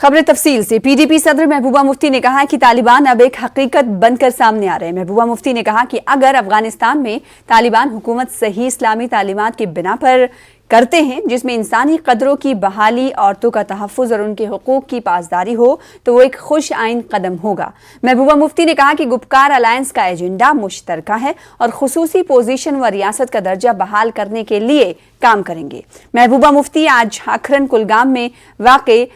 खबर तफसील से। पीडीपी सदर महबूबा मुफ्ती ने कहा कि तालिबान अब एक हकीकत बनकर सामने आ रहे हैं। महबूबा मुफ्ती ने कहा कि अगर अफगानिस्तान में तालिबान हुकूमत सही इस्लामी तालीमात की बिना पर करते हैं, जिसमें इंसानी कदरों की बहाली, औरतों का तहफ़्फ़ुज़ और उनके हुकूक की पासदारी हो, तो वो एक खुश आइन कदम होगा। महबूबा मुफ्ती ने कहा कि गुपकार अलायंस का एजेंडा मुश्तरका है और खुसूसी पोजीशन व रियासत का दर्जा बहाल करने के लिए काम करेंगे। महबूबा मुफ्ती आज अखरन कुलगाम में वाक़े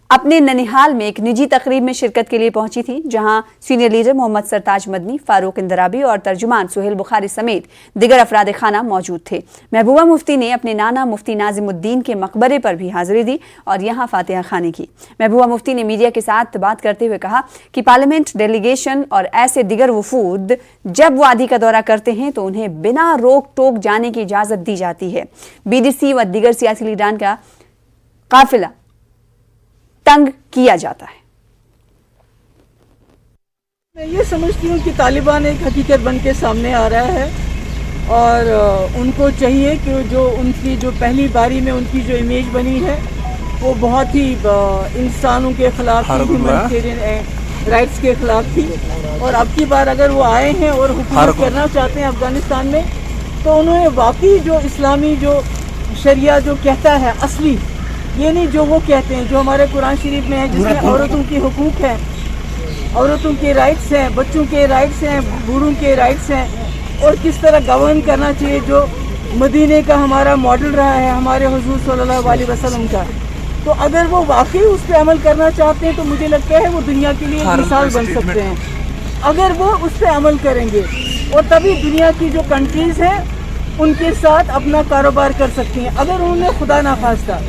अपने ननिहाल में एक निजी तकरीब में शिरकत के लिए पहुंची थी, जहां सीनियर लीडर मोहम्मद सरताज मदनी, फारूक इंदराबी और तर्जुमान सुहेल बुखारी समेत दिगर अफराद खाना मौजूद थे। महबूबा मुफ्ती ने अपने नाना मुफ्ती नाजिमुद्दीन के मकबरे पर भी हाजिरी दी और यहां फातिहा खानी की। महबूबा मुफ्ती ने मीडिया के साथ बात करते हुए कहा कि पार्लियामेंट डेलीगेशन और ऐसे दिगर वफूद जब वादी का दौरा करते हैं तो उन्हें बिना रोक टोक जाने की इजाजत दी जाती है। बीडीसी व दिगर सियासी लीडरान का काफिला तंग किया जाता है। मैं ये समझती हूँ कि तालिबान एक हकीकत बन के सामने आ रहा है और उनको चाहिए कि जो उनकी जो पहली बारी में उनकी जो इमेज बनी है वो बहुत ही इंसानों के खिलाफ थी, ह्यूमैनिटेरियन राइट्स के खिलाफ थी। और अब की बार अगर वो आए हैं और हुकूमत करना चाहते हैं अफगानिस्तान में, तो उन्होंने वाकई जो इस्लामी जो शरिया जो कहता है असली, ये नहीं जो वो कहते हैं, जो हमारे कुरान शरीफ में है, जिसमें औरतों के हुकूक हैं, औरतों के राइट्स हैं, बच्चों के राइट्स हैं, बूढ़ों के राइट्स हैं और किस तरह गवर्न करना चाहिए, जो मदीने का हमारा मॉडल रहा है हमारे हुजूर सल्लल्लाहु अलैहि वसल्लम का। तो अगर वो वाकई उस पर अमल करना चाहते हैं तो मुझे लगता है वो दुनिया के लिए मिसाल बन सकते हैं अगर वो उस पर अमल करेंगे, और तभी दुनिया की जो कंट्रीज़ हैं उनके साथ अपना कारोबार कर सकती हैं। अगर उन्होंने खुदा ना खास्ता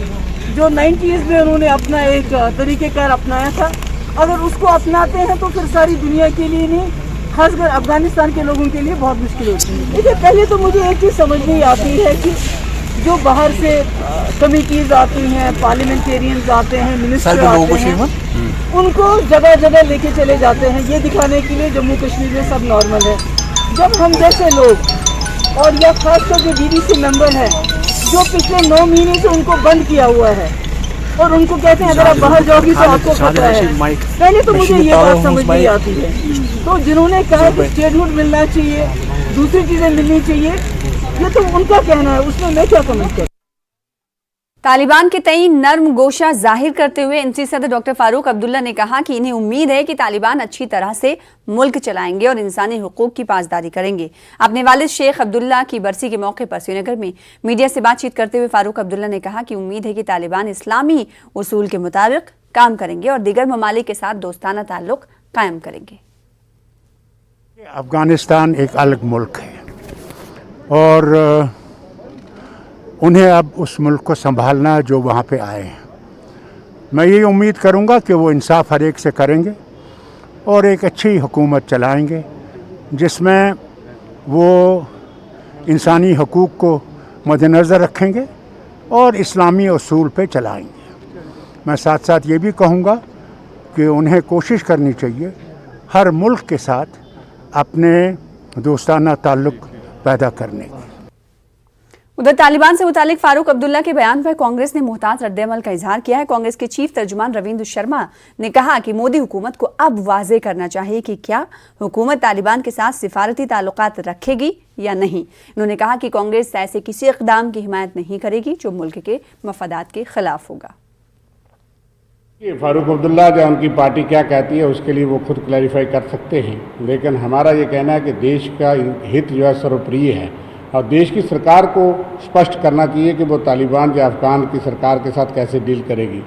जो 90s में उन्होंने अपना एक तरीक़ेकार अपनाया था, अगर उसको अपनाते हैं तो फिर सारी दुनिया के लिए नहीं, खासकर अफगानिस्तान के लोगों के लिए बहुत मुश्किल होती है। देखिए, पहले तो मुझे एक चीज़ समझ नहीं आती है कि जो बाहर से कमिटीज़ आती हैं, पार्लियामेंटेरियंस आते हैं, मिनिस्टर आते हैं, उनको जगह जगह लेके चले जाते हैं ये दिखाने के लिए जम्मू कश्मीर में सब नॉर्मल है। जब हम जैसे लोग और या खासकर जो बीडीसी मेंबर हैं जो पिछले 9 महीने से उनको बंद किया हुआ है और उनको कहते हैं अगर आप बाहर जाओगी तो आपको खतरा है, पहले तो मुझे ये बात समझ नहीं आती है। तो जिन्होंने कहा कि स्टेटहुड मिलना चाहिए, दूसरी चीज़ें मिलनी चाहिए, ये तो उनका कहना है, उसमें मैं क्या कमेंट करूं। तालिबान के तई नर्म गोशा जाहिर करते हुए एनसी सदर डॉक्टर फारूक अब्दुल्ला ने कहा कि इन्हें उम्मीद है कि तालिबान अच्छी तरह से मुल्क चलाएंगे और इंसानी हुकूक की पासदारी करेंगे। अपने वालिद शेख अब्दुल्ला की बरसी के मौके पर श्रीनगर में मीडिया से बातचीत करते हुए फारूक अब्दुल्ला ने कहा कि उम्मीद है कि तालिबान इस्लामी उसूल के मुताबिक काम करेंगे और दिगर ममालिक के साथ दोस्ताना ताल्लुक कायम करेंगे। अफगानिस्तान एक अलग मुल्क है और उन्हें अब उस मुल्क को संभालना जो वहाँ पे आए हैं। मैं ये उम्मीद करूँगा कि वो इंसाफ हर एक से करेंगे और एक अच्छी हुकूमत चलाएंगे जिसमें वो इंसानी हुकूक को मद्देनज़र रखेंगे और इस्लामी उसूल पे चलाएंगे। मैं साथ साथ ये भी कहूँगा कि उन्हें कोशिश करनी चाहिए हर मुल्क के साथ अपने दोस्ताना ताल्लुक़ पैदा करने की। उधर तालिबान से मुतालिक फारूक अब्दुल्ला के बयान पर कांग्रेस ने मुहतात रद्द-ए-अमल का इजहार किया है। कांग्रेस के चीफ तर्जुमान रविंद्र शर्मा ने कहा कि मोदी हुकूमत को अब वाज़े करना चाहिए कि क्या हुकूमत तालिबान के साथ सिफारती ताल्लुकात रखेगी या नहीं। उन्होंने कहा कि कांग्रेस ऐसे किसी इक़दाम की हिमायत नहीं करेगी जो मुल्क के मफादात के खिलाफ होगा। फारूक अब्दुल्ला जो उनकी पार्टी क्या कहती है उसके लिए वो खुद क्लैरिफाई कर सकते हैं, लेकिन हमारा ये कहना है कि देश का हित जो है सर्वप्रिय है और देश की सरकार को स्पष्ट करना चाहिए कि वो तालिबान या अफगान की सरकार के साथ कैसे डील करेगी।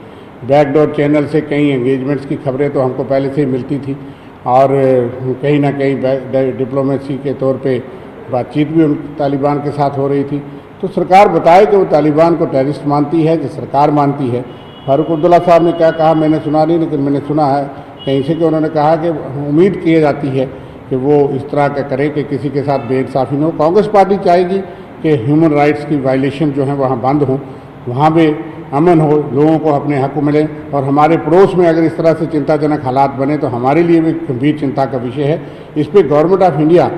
बैकडोर चैनल से कई एंगेजमेंट्स की खबरें तो हमको पहले से ही मिलती थी और कहीं ना कहीं डिप्लोमेसी के तौर पे बातचीत भी उन तालिबान के साथ हो रही थी। तो सरकार बताए कि वो तालिबान को टेररिस्ट मानती है कि सरकार मानती है। फारूक अब्दुल्ला साहब ने क्या कहा मैंने सुना नहीं, लेकिन मैंने सुना है कहीं से कि उन्होंने कहा कि उम्मीद की जाती है कि वो इस तरह का करें कि किसी के साथ बेइंसाफ़ी न हो। कांग्रेस पार्टी चाहेगी कि ह्यूमन राइट्स की वायलेशन जो है वहाँ बंद हो, वहाँ पे अमन हो, लोगों को अपने हक मिले और हमारे पड़ोस में अगर इस तरह से चिंताजनक हालात बने तो हमारे लिए भी गंभीर चिंता का विषय है। इस पर गवर्नमेंट ऑफ इंडिया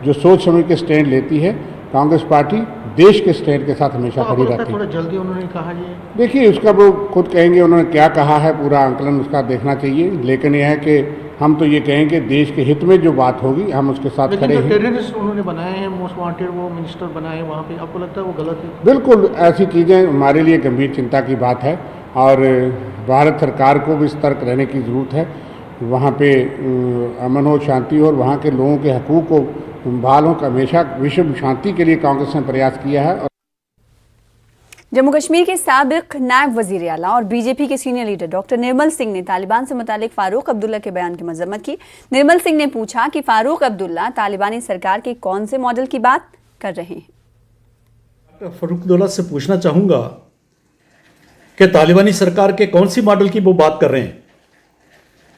जो सोच समझ के स्टैंड लेती है, कांग्रेस पार्टी देश के स्टैंड के साथ हमेशा खड़ी रहती है। थोड़ा जल्दी उन्होंने कहा ये, देखिए उसका वो खुद कहेंगे, उन्होंने क्या कहा है पूरा आंकलन उसका देखना चाहिए, लेकिन यह है कि हम तो ये कहेंगे देश के हित में जो बात होगी हम उसके साथ खड़े हैं। टेररिस्ट उन्होंने बनाए हैं, मोस्ट वांटेड वो मिनिस्टर बनाए वहाँ पे, आपको लगता है वो गलत है? बिल्कुल, ऐसी चीज़ें हमारे लिए गंभीर चिंता की बात है और भारत सरकार को भी सतर्क रहने की ज़रूरत है। वहाँ पे अमन और शांति और वहाँ के लोगों के हकूक़ को बहाल हो, हमेशा विश्व शांति के लिए कांग्रेस ने प्रयास किया है। जम्मू कश्मीर के साबिक नायब वजीर आला और बीजेपी के senior leader doctor Nirmal Singh ने तालिबान से मुतालिक फारूक अब्दुल्ला के बयान की मजम्मत की। निर्मल सिंह ने पूछा कि फारूक अब्दुल्ला तालिबानी सरकार के कौन से मॉडल की बात कर रहे हैं। फारूक अब्दुल्ला से पूछना चाहूँगा कि तालिबानी सरकार के कौन सी मॉडल की वो बात कर रहे हैं?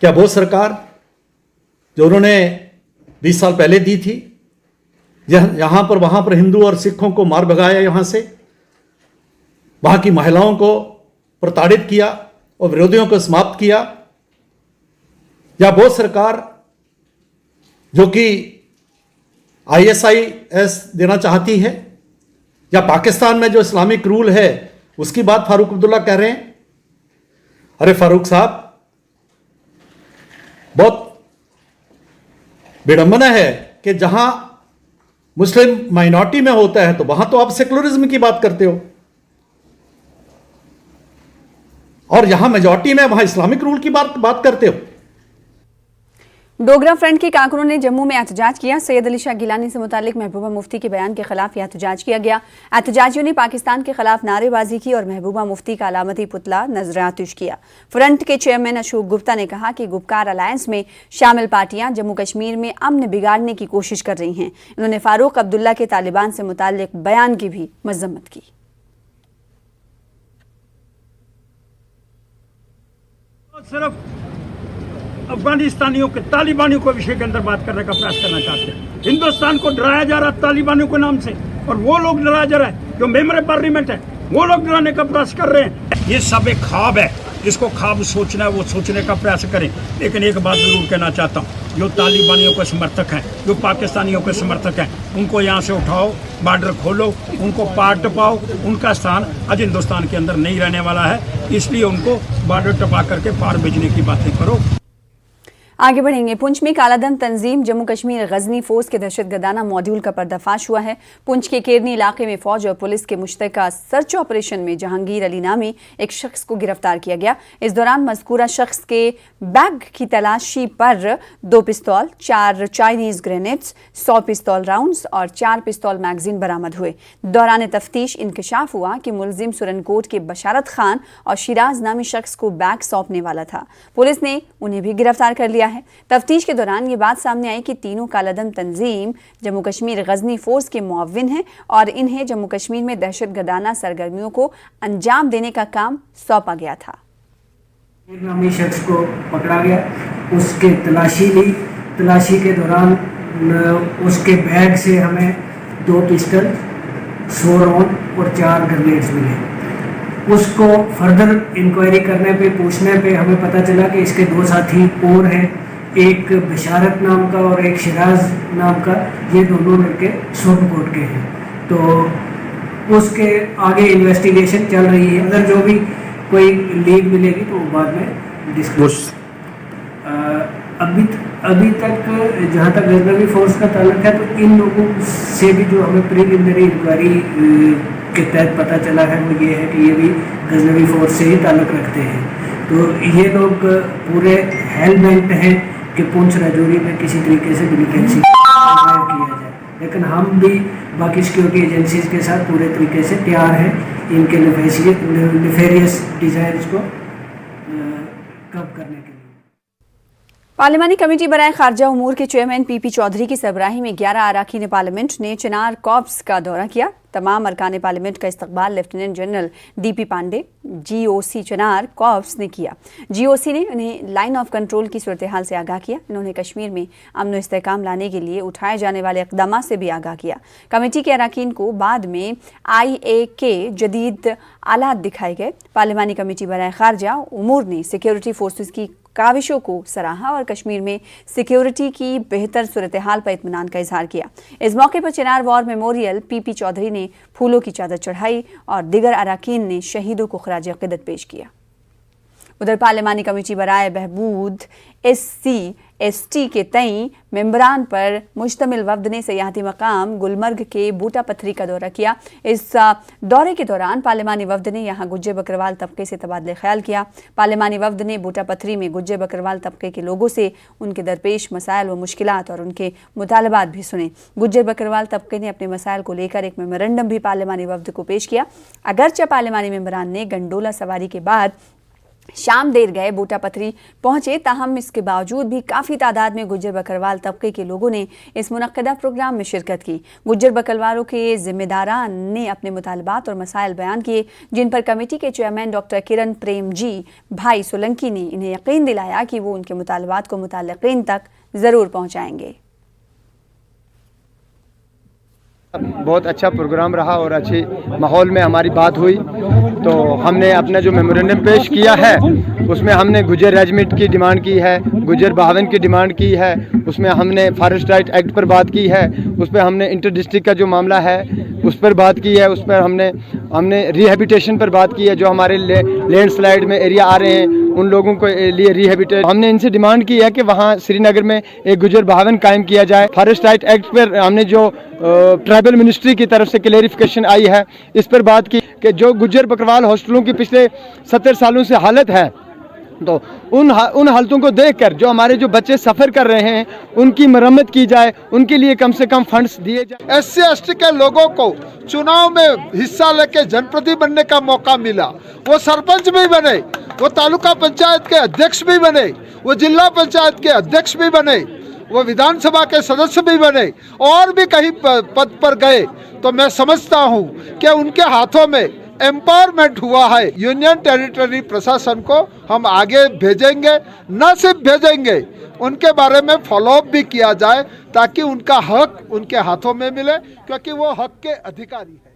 क्या वो सरकार जो उन्होंने 20 साल पहले दी थी, यहाँ पर वहाँ पर हिंदू और सिखों को मार भगाया, यहाँ से वहाँ की महिलाओं को प्रताड़ित किया और विरोधियों को समाप्त किया? या वो सरकार जो कि ISIS देना चाहती है, या पाकिस्तान में जो इस्लामिक रूल है उसकी बात फारूक अब्दुल्ला कह रहे हैं? अरे फारूक साहब, बहुत विडंबना है कि जहां मुस्लिम माइनॉरिटी में होता है तो वहां तो आप सेकुलरिज्म की बात करते हो, और यहां मेजॉरिटी में वहां इस्लामिक रूल की बात करते हो। डोगरा फ्रंट के कारकुनों ने जम्मू में एहतजाज किया। सैयद अली शाह गिलानी से मुतालिक महबूबा मुफ्ती के बयान के खिलाफ यह एहतजाज किया गया। एहतजाजियों ने पाकिस्तान के खिलाफ नारेबाजी की और महबूबा मुफ्ती का अलामती पुतला नजर आतिश किया। फ्रंट के चेयरमैन अशोक गुप्ता ने कहा कि गुपकार अलायंस में शामिल पार्टियां जम्मू कश्मीर में अमन बिगाड़ने की कोशिश कर रही हैं। उन्होंने फारूक अब्दुल्ला के तालिबान से मुतालिक बयान की भी मजम्मत की। सिर्फ अफगानिस्तानियों के तालिबानियों को विषय के अंदर बात करने का प्रयास करना चाहते हैं। हिंदुस्तान को डराया जा रहा तालिबानियों के नाम से, और वो लोग डराया जा रहा है जो मेंबर पार्लियामेंट है, वो लोग डराने का प्रयास कर रहे हैं। ये सब एक ख्वाब है, जिसको ख्वाब सोचना है वो सोचने का प्रयास करें। लेकिन एक बात जरूर कहना चाहता हूँ, जो तालिबानियों के समर्थक हैं, जो पाकिस्तानियों के समर्थक हैं, उनको यहाँ से उठाओ, बॉर्डर खोलो, उनको पार टपाओ। उनका स्थान आज हिंदुस्तान के अंदर नहीं रहने वाला है, इसलिए उनको बॉर्डर टपा करके पार भेजने की बातें करो। आगे बढ़ेंगे। पुंछ में कालाधन तंजीम जम्मू कश्मीर गजनी फोर्स के दहशतगर्दाना मॉड्यूल का पर्दाफाश हुआ है। पुंछ के केरनी इलाके में फौज और पुलिस के मुश्तरका सर्च ऑपरेशन में जहांगीर अली नामी एक शख्स को गिरफ्तार किया गया। इस दौरान मज़कूरा शख्स के बैग की तलाशी पर 2 पिस्तौल, 4 चाइनीज ग्रेनेड्स, 100 पिस्तौल राउंड्स और 4 पिस्तौल मैगजीन बरामद हुए। दौरान तफ्तीश इंकशाफ हुआ कि मुलजिम सुरनकोट के बशारत खान और शिराज नामी शख्स को बैग सौंपने वाला था। पुलिस ने उन्हें भी गिरफ्तार कर लिया है। तफ्तीश के दौरान ये बात सामने आई कि तीनों कालाधन तंजीम जम्मू कश्मीर गजनी फोर्स के मुअव्विन हैं और इन्हें जम्मू कश्मीर में दहशतगर्दाना सरगर्मियों को अंजाम देने का काम सौंपा गया था। नामी शख्स को पकड़ा गया, उसके तलाशी ली। तलाशी के दौरान उसके बैग से हमें 2 पिस्टल, 100 राउंड और 4 ग्रेनेड्स मिले। उसको फर्दर इंक्वायरी करने पे, पूछने पे हमें पता चला कि इसके 2 साथी और हैं, एक बशारत नाम का और एक शिराज नाम का। ये दोनों लड़के सुरनकोट के हैं। तो उसके आगे इन्वेस्टिगेशन चल रही है। अगर जो भी कोई लीड मिलेगी तो बाद में डिस्कस। अभी तक जहाँ तक गजनवी फोर्स का ताल्लुक है, तो इन लोगों से भी जो हमें प्रीलिमिनरी इंक्वायरी के तहत पता चला है वो ये है कि ये भी गजनवी फोर्स से ही ताल्लुक रखते हैं। तो ये लोग पूरे हेलमेंट हैं कि पुंछ राजौरी में किसी तरीके से मिलिटेंसी किया जाए। लेकिन हम भी बाकी सिक्योरिटी एजेंसीज के साथ पूरे तरीके से तैयार हैं इनके नेफेरियस डिज़ायर्स को कम करने के लिए। पार्लिमानी कमेटी बराए खारजा उमूर के चेयरमैन PP चौधरी की सरबराही में 11 अरकान पार्लियामेंट ने चिनार कॉर्प्स का दौरा किया। तमाम अरकान पार्लियामेंट का इस्तकबाल lieutenant general DP Pandey GOC Chinar corps ने किया। GOC ने उन्हें लाइन ऑफ कंट्रोल की सूरत हाल से आगाह किया। उन्होंने कश्मीर में अमन व इस्तेहकाम लाने के लिए उठाए जाने वाले इक़दामात से भी आगाह किया। कमेटी के अरकान को बाद में IA के जदीद आलात दिखाए गए। पार्लिमानी कमेटी बराए खारजा उमूर ने सिक्योरिटी फोर्सेस की काविशों को सराहा और कश्मीर में सिक्योरिटी की बेहतर सूरत हाल पर इत्मीनान का इजहार किया। इस मौके पर चिनार वॉर मेमोरियल पीपी चौधरी ने फूलों की चादर चढ़ाई और दिगर अरकान ने शहीदों को खराज अक़ीदत पेश किया। उधर पार्लिमानी कमेटी बराए बहबूद SC/ST के तई मेंबरान पर मुश्तमिल वफ्द ने सयाहती मकाम गुलमर्ग के बूटा पथरी का दौरा किया। इस दौरे के दौरान पार्लिमानी वफ्द ने यहाँ गुज्जर बकरवाल तबके से तबादले ख्याल किया। पार्लिमानी वफ्द ने बूटा पथरी में गुज्जर बकरवाल तबके के लोगों से उनके दरपेश मसाइल व मुश्किलात और उनके मुतालबात भी सुने। गुज्जर बकरवाल तबके ने अपने मसाइल को लेकर एक मेमोरेंडम भी पार्लिमानी वफ्द को पेश किया। अगरचे पार्लिमानी मेंबरान ने गंडोला सवारी के बाद शाम देर गए बूटा पथरी पहुंचे, ताहम इसके बावजूद भी काफ़ी तादाद में गुज्जर बकरवाल तबके के लोगों ने इस मुनक्किदा प्रोग्राम में शिरकत की। गुज्जर बकरवालों के जिम्मेदारान ने अपने मुतालबात और मसाइल बयान किए, जिन पर कमेटी के चेयरमैन डॉक्टर किरण प्रेम जी भाई सोलंकी ने इन्हें यकीन दिलाया कि वो उनके मुतालबात को मुताल्लिकीन तक ज़रूर पहुँचाएंगे। बहुत अच्छा प्रोग्राम रहा और अच्छी माहौल में हमारी बात हुई। तो हमने अपना जो मेमोरेंडम पेश किया है उसमें हमने गुज्जर रेजिमेंट की डिमांड की है, गुज्जर बहावन की डिमांड की है, उसमें हमने फॉरेस्ट राइट एक्ट पर बात की है, उस पर हमने इंटर डिस्ट्रिक्ट का जो मामला है उस पर बात की है, उस पर हमने रिहेबिटेशन पर बात की है। जो हमारे लैंडस्लाइड में एरिया आ रहे हैं उन लोगों को लिए रिहेबिटेट हमने इनसे डिमांड की है कि वहाँ श्रीनगर में एक गुज्जर बहावन कायम किया जाए। फॉरेस्ट राइट एक्ट पर हमने जो ट्राइबल मिनिस्ट्री की तरफ से क्लेरिफिकेशन आई है इस पर बात की कि जो गुज्जर बकरवाल हॉस्टलों की पिछले 70 सालों से हालत है, तो उन हालतों को देखकर जो हमारे जो बच्चे सफ़र कर रहे हैं उनकी मरम्मत की जाए, उनके लिए कम से कम फंड्स दिए जाए। SC/ST के लोगों को चुनाव में हिस्सा लेके जनप्रतिनिधि बनने का मौका मिला, वो सरपंच भी बने, वो तालुका पंचायत के अध्यक्ष भी बने, वो जिला पंचायत के अध्यक्ष भी बने, वो विधानसभा के सदस्य भी बने और भी कहीं पद पर गए। तो मैं समझता हूँ कि उनके हाथों में एम्पावरमेंट हुआ है। यूनियन टेरिटरी प्रशासन को हम आगे भेजेंगे, न सिर्फ भेजेंगे उनके बारे में फॉलोअप भी किया जाए ताकि उनका हक उनके हाथों में मिले, क्योंकि वो हक के अधिकारी है।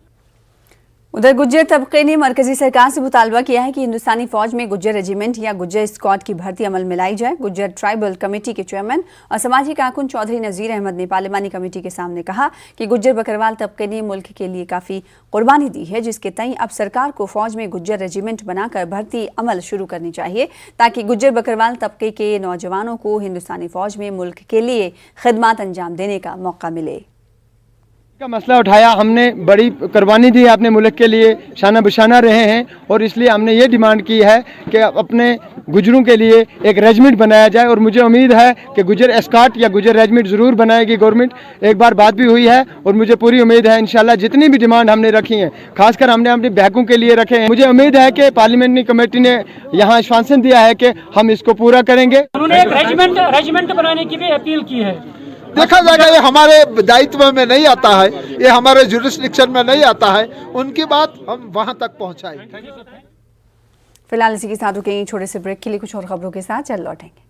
उधर गुज्जर तबके ने मरकजी सरकार से मुतालबा किया है कि हिंदुस्तानी फौज में गुज्जर रेजिमेंट या गुज्जर स्क्वाड की भर्ती अमल में लाई जाए। गुज्जर ट्राइबल कमेटी के चेयरमैन और समाजी कारकुन चौधरी नज़ीर अहमद ने पार्लिमानी कमेटी के सामने कहा कि गुज्जर बकरवाल तबके ने मुल्क के लिए काफ़ी कुर्बानी दी है, जिसके तई अब सरकार को फौज में गुज्जर रेजिमेंट बनाकर भर्ती अमल शुरू करनी चाहिए ताकि गुज्जर बकरवाल तबके के नौजवानों को हिंदुस्तानी फौज में मुल्क के लिए खिदमत अंजाम देने का मौका मिले। का मसला उठाया, हमने बड़ी कुर्बानी दी अपने मुल्क के लिए, शाना बशाना रहे हैं और इसलिए हमने ये डिमांड की है कि अपने गुजरों के लिए एक रेजिमेंट बनाया जाए और मुझे उम्मीद है कि गुजर एस्कॉट या गुजर रेजिमेंट ज़रूर बनाएगी गवर्नमेंट। एक बार बात भी हुई है और मुझे पूरी उम्मीद है इंशाल्लाह जितनी भी डिमांड हमने रखी हैं, खासकर हमने अपने बहकों के लिए रखे हैं, मुझे उम्मीद है कि पार्लियामेंट्री कमेटी ने यहाँ आश्वासन दिया है कि हम इसको पूरा करेंगे। उन्होंने एक रेजिमेंट बनाने की भी अपील की है। देखा जाएगा, ये हमारे दायित्व में नहीं आता है, ये हमारे जुरिस्डिक्शन में नहीं आता है, उनकी बात हम वहां तक पहुंचाएंगे। फिलहाल इसी के साथ रुकेंगे छोटे से ब्रेक के लिए, कुछ और खबरों के साथ चल लौटेंगे।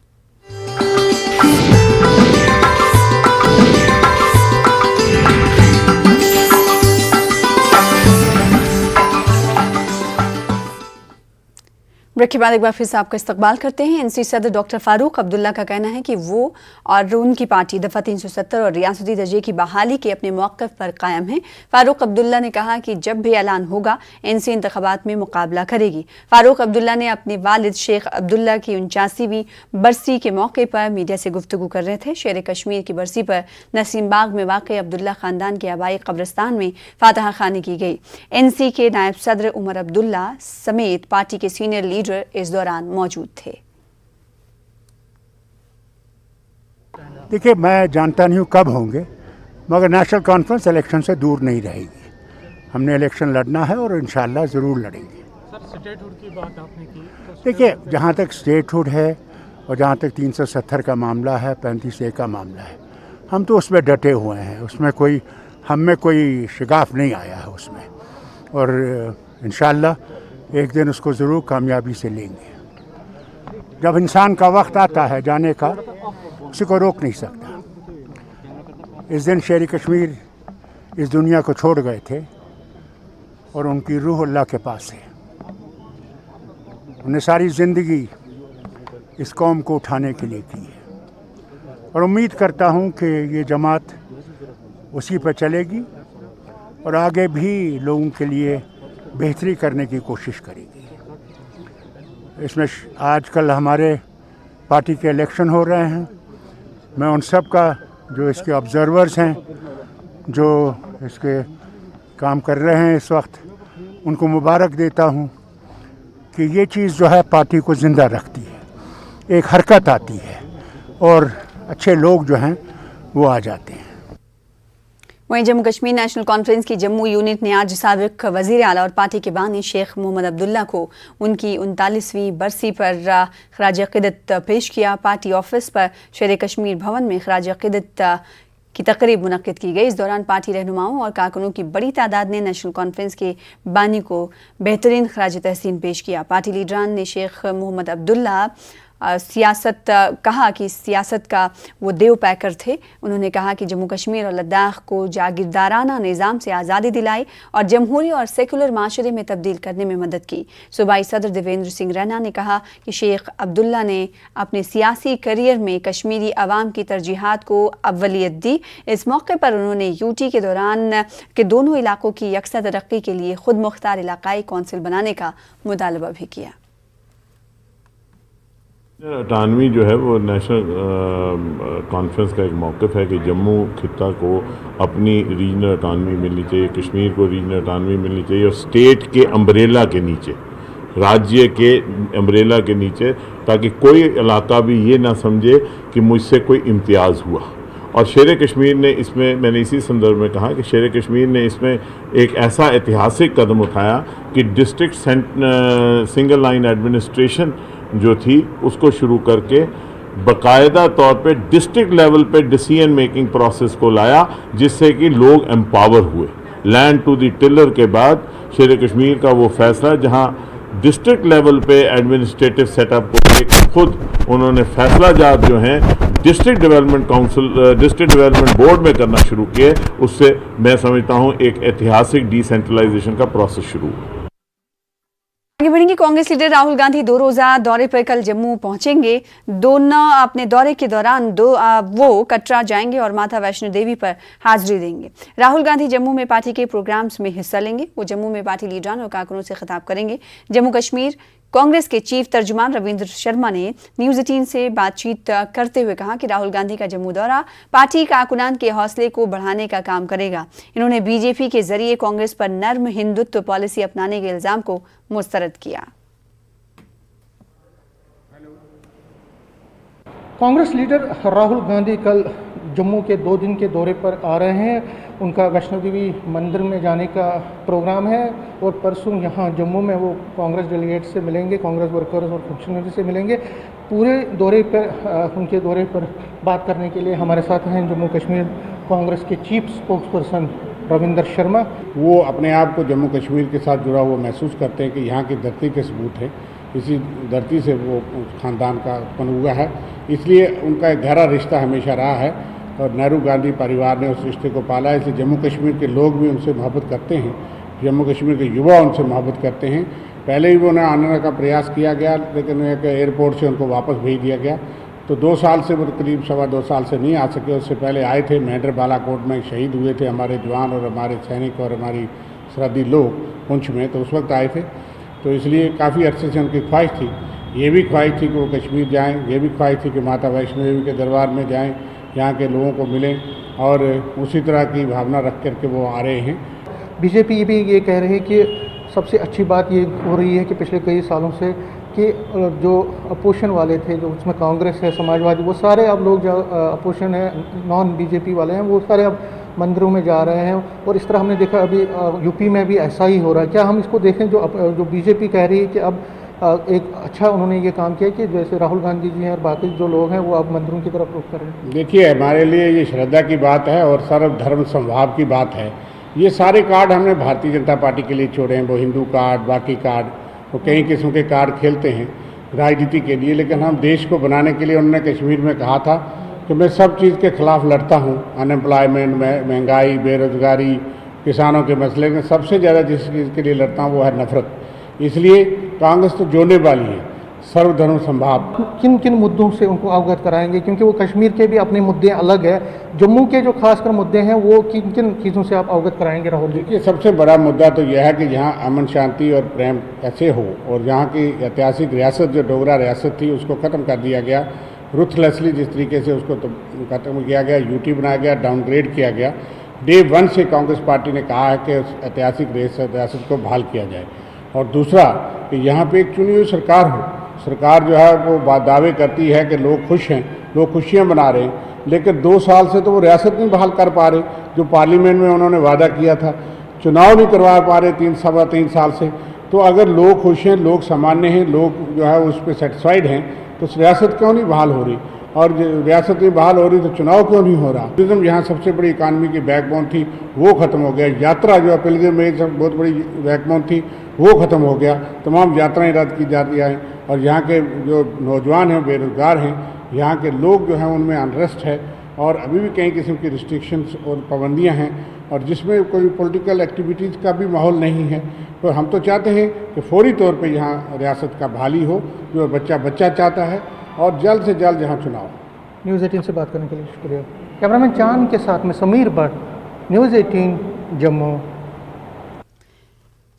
ब्रेक के बाद एक बार फिर से आपका इस्तकबाल करते हैं। एनसी सदर डॉक्टर फारूक अब्दुल्ला का कहना है कि वो और उनकी पार्टी दफ़ा 370 और रियासती दर्जे की बहाली के अपने मौक़िफ़ पर कायम है। फारूक अब्दुल्ला ने कहा कि जब भी ऐलान होगा एनसी इंतखाबात में मुकाबला करेगी। फारूक अब्दुल्ला ने अपने वालिद शेख अब्दुल्ला की 49वीं बरसी के मौके पर मीडिया से गुफ्तगू कर रहे थे। शेर कश्मीर की बरसी पर नसीम बाग में वाक़ अब्दुल्ला ख़ानदान के आबाई कब्रिस्तान में फातहा खानी की गई। एनसी के नायब सदर उमर अब्दुल्ला समेत पार्टी के सीनियर लीडर इस दौरान मौजूद थे। देखिए, मैं जानता नहीं हूँ कब होंगे, मगर नेशनल कॉन्फ्रेंस इलेक्शन से दूर नहीं रहेगी। हमने इलेक्शन लड़ना है और इंशाल्लाह ज़रूर लड़ेंगे। सर, स्टेटहुड की बात आपने की, देखिए, जहाँ तक स्टेटहुड है और जहाँ तक 370 का मामला है, 35A का मामला है, हम तो उसमें डटे हुए हैं, उसमें कोई हम में कोई शिगाफ नहीं आया है उसमें, और इंशाल्लाह एक दिन उसको ज़रूर कामयाबी से लेंगे। जब इंसान का वक्त आता है जाने का, उसी को रोक नहीं सकता। इस दिन शेर कश्मीर इस दुनिया को छोड़ गए थे और उनकी रूह अल्लाह के पास है। उन्हें सारी ज़िंदगी इस कौम को उठाने के लिए की है और उम्मीद करता हूँ कि ये जमात उसी पर चलेगी और आगे भी लोगों के लिए बेहतरी करने की कोशिश करेगी। इसमें आजकल हमारे पार्टी के इलेक्शन हो रहे हैं। मैं उन सब का जो इसके ऑब्जर्वर्स हैं, जो इसके काम कर रहे हैं इस वक्त, उनको मुबारक देता हूँ कि ये चीज़ जो है पार्टी को ज़िंदा रखती है, एक हरकत आती है और अच्छे लोग जो हैं वो आ जाते हैं। वहीं जम्मू कश्मीर नेशनल कॉन्फ्रेंस की जम्मू यूनिट ने आज साबिक वज़ीर आला और पार्टी के बानी शेख मोहम्मद अब्दुल्ला को उनकी 39वीं बरसी पर खराज अक़ीदत पेश किया। पार्टी ऑफिस पर शेर कश्मीर भवन में खराज अक़ीदत की तकरीब मुनक्किद की गई। इस दौरान पार्टी रहनुमाओं और कारकुनों की बड़ी तादाद ने नेशनल कॉन्फ्रेंस के बानी को बेहतरीन खराज तहसीन पेश किया। पार्टी लीडरान ने शेख मोहम्मद अब्दुल्ला कहा कि सियासत का वो देव पैकर थे। उन्होंने कहा कि जम्मू कश्मीर और लद्दाख को जागीरदाराना निज़ाम से आज़ादी दिलाई और जमहूरी और सेकुलर माशरे में तब्दील करने में मदद की। सूबाई सदर देवेंद्र सिंह रैना ने कहा कि शेख अब्दुल्ला ने अपने सियासी करियर में कश्मीरी अवाम की तरजीहात को अव्वलियत दी। इस मौके पर उन्होंने यूटी के दौरान के दोनों इलाकों की यकसा तरक्की के लिए खुद मुख्तार इलाकाई कौंसिल बनाने का मुतालबा भी किया। अटानवी जो है वो नेशनल कॉन्फ्रेंस का एक मौक़िफ़ है कि जम्मू खित्ता को अपनी रीजनल अटानवी मिलनी चाहिए, कश्मीर को रीजनल अटानवी मिलनी चाहिए और स्टेट के अम्ब्रेला के नीचे, राज्य के अम्ब्रेला के नीचे, ताकि कोई इलाका भी ये ना समझे कि मुझसे कोई इम्तियाज़ हुआ। और शेर कश्मीर ने इसमें, मैंने इसी संदर्भ में कहा कि शेर कश्मीर ने इसमें एक ऐसा ऐतिहासिक कदम उठाया कि डिस्ट्रिक्ट सिंगल लाइन एडमिनिस्ट्रेशन जो थी उसको शुरू करके बाकायदा तौर पे डिस्ट्रिक्ट लेवल पे डिसीजन मेकिंग प्रोसेस को लाया, जिससे कि लोग एम्पावर हुए। लैंड टू द टिलर के बाद शेर कश्मीर का वो फैसला जहां डिस्ट्रिक्ट लेवल पे एडमिनिस्ट्रेटिव सेटअप को लेकर खुद उन्होंने फैसला जात जो हैं district development council, district development board में करना शुरू किए, उससे मैं समझता हूँ एक ऐतिहासिक डिसेंट्रलाइजेशन का प्रोसेस शुरू हुआ। आगे बढ़ेंगे। कांग्रेस लीडर राहुल गांधी 2 रोज़ा दौरे पर कल जम्मू पहुंचेंगे। दोनों अपने दौरे के दौरान वो कटरा जाएंगे और माता वैष्णो देवी पर हाजिरी देंगे। राहुल गांधी जम्मू में पार्टी के प्रोग्राम्स में हिस्सा लेंगे। वो जम्मू में पार्टी लीडरान और कारकुनों से खिताब करेंगे। जम्मू कश्मीर कांग्रेस के चीफ तर्जुमान रविंद्र शर्मा ने न्यूज़ 18 से बातचीत करते हुए कहा कि राहुल गांधी का जम्मू दौरा पार्टी कारकुनान के हौसले को बढ़ाने का काम करेगा। इन्होंने बीजेपी के जरिए कांग्रेस पर नर्म हिंदुत्व पॉलिसी अपनाने के इल्जाम को मुस्तरद किया। कांग्रेस लीडर राहुल गांधी कल जम्मू के 2 दिन के दौरे पर आ रहे हैं। उनका वैष्णो देवी मंदिर में जाने का प्रोग्राम है और परसों यहाँ जम्मू में वो कांग्रेस डेलीगेट से मिलेंगे, कांग्रेस वर्कर्स और फंक्शनरी से मिलेंगे। पूरे दौरे पर, उनके दौरे पर बात करने के लिए हमारे साथ हैं जम्मू कश्मीर कांग्रेस के चीफ स्पोक्सपर्सन रविंद्र शर्मा। वो अपने आप को जम्मू कश्मीर के साथ जुड़ा हुआ महसूस करते हैं कि यहाँ की धरती के सबूत है, इसी धरती से वो ख़ानदान का उत्पन्न हुआ है, इसलिए उनका एक गहरा रिश्ता हमेशा रहा है और नेहरू गांधी परिवार ने उस रिश्ते को पाला है। इसलिए जम्मू कश्मीर के लोग भी उनसे मोहब्बत करते हैं, जम्मू कश्मीर के युवा उनसे मोहब्बत करते हैं। पहले ही वो उन्हें आने का प्रयास किया गया, लेकिन एयरपोर्ट से उनको वापस भेज दिया गया। तो 2 साल से वो करीब 2.25 साल से नहीं आ सके। उससे पहले आए थे, मेंढर बालाकोट में शहीद हुए थे हमारे जवान और हमारे सैनिक और हमारी सरहदी लोग पुंछ में, तो उस वक्त आए थे। तो इसलिए काफ़ी अरसे से उनकी ख्वाहिश थी, ये भी ख्वाहिश थी कि वो कश्मीर जाएँ, ये भी ख्वाहिश थी कि माता वैष्णो देवी के दरबार में जाएँ, यहाँ के लोगों को मिलें, और उसी तरह की भावना रख करके वो आ रहे हैं। बीजेपी भी ये कह रही है कि सबसे अच्छी बात ये हो रही है कि पिछले कई सालों से कि जो अपोजिशन वाले थे, जो उसमें कांग्रेस है, समाजवादी, वो सारे अब लोग जो अपोजिशन है, नॉन बीजेपी वाले हैं, वो सारे अब मंदिरों में जा रहे हैं। और इस तरह हमने देखा अभी यूपी में भी ऐसा ही हो रहा है। क्या हम इसको देखें जो बीजेपी कह रही है कि अब एक अच्छा उन्होंने ये काम किया कि जैसे राहुल गांधी जी हैं और बाकी जो लोग हैं वो अब मंदिरों की तरफ रुख कर रहे हैं? देखिए, हमारे लिए ये श्रद्धा की बात है और सर्वधर्म समभाव की बात है। ये सारे कार्ड हमने भारतीय जनता पार्टी के लिए छोड़े हैं, वो हिंदू कार्ड, बाकी कार्ड, वो कई किस्म के कार्ड खेलते हैं राजनीति के लिए, लेकिन हम देश को बनाने के लिए उन्होंने कश्मीर में कहा था कि मैं सब चीज़ के खिलाफ लड़ता हूँ, अनएम्प्लॉयमेंट, महंगाई, बेरोजगारी, किसानों के मसले में सबसे ज़्यादा जिस चीज़ के लिए लड़ता हूँ वो है नफरत। इसलिए कांग्रेस तो जोड़ने वाली है, सर्वधर्म संभाव। किन किन मुद्दों से उनको अवगत कराएंगे, क्योंकि वो कश्मीर के भी अपने मुद्दे अलग है, जम्मू के जो खासकर मुद्दे हैं वो किन किन चीज़ों से आप अवगत कराएंगे राहुल जी? देखिए, सबसे बड़ा मुद्दा तो यह है कि यहाँ अमन शांति और प्रेम कैसे हो, और यहाँ की ऐतिहासिक रियासत जो डोगरा रियासत थी उसको ख़त्म कर दिया गया रुथलेसली, जिस तरीके से उसको तो ख़त्म किया गया, यूटी बनाया गया, डाउनग्रेड किया गया। डे 1 से कांग्रेस पार्टी ने कहा है कि उस ऐतिहासिक रियासत को बहाल किया जाए। और दूसरा कि यहाँ पे एक चुनी हुई सरकार हो, सरकार जो है वो दावे करती है कि लोग खुश हैं, लोग खुशियाँ मना रहे हैं, लेकिन 2 साल से तो वो रियासत नहीं बहाल कर पा रहे जो पार्लियामेंट में उन्होंने वादा किया था, चुनाव नहीं करवा पा रहे 3 साल से। तो अगर लोग खुश हैं, लोग सामान्य हैं, लोग जो है उस पर सेटिस्फाइड हैं, तो उस रियासत क्यों नहीं बहाल हो रही? और रियासत नहीं बहाल हो रही तो चुनाव क्यों नहीं हो रहा? टूरिज्म यहाँ सबसे बड़ी इकानमी की बैकबोन थी, वो ख़त्म हो गया। यात्रा जो है पिलग्रिमेज बहुत बड़ी बैकबोन थी, वो ख़त्म हो गया। तमाम यात्राएं रद्द की जा रही हैं, और यहाँ के जो नौजवान हैं, बेरोज़गार हैं, यहाँ के लोग जो हैं उनमें अनरेस्ट है, और अभी भी कई किस्म की रिस्ट्रिक्शंस और पाबंदियाँ हैं, और जिसमें कोई पॉलिटिकल एक्टिविटीज़ का भी माहौल नहीं है। तो हम तो चाहते हैं कि फौरी तौर पे यहाँ रियासत का बहाली हो, जो बच्चा चाहता है, और जल्द से जल्द यहाँ चुनाव। न्यूज़ 18 से बात करने के लिए शुक्रिया। कैमरामैन चांद के साथ में समीर भट्ट, न्यूज़ 18 जम्मू।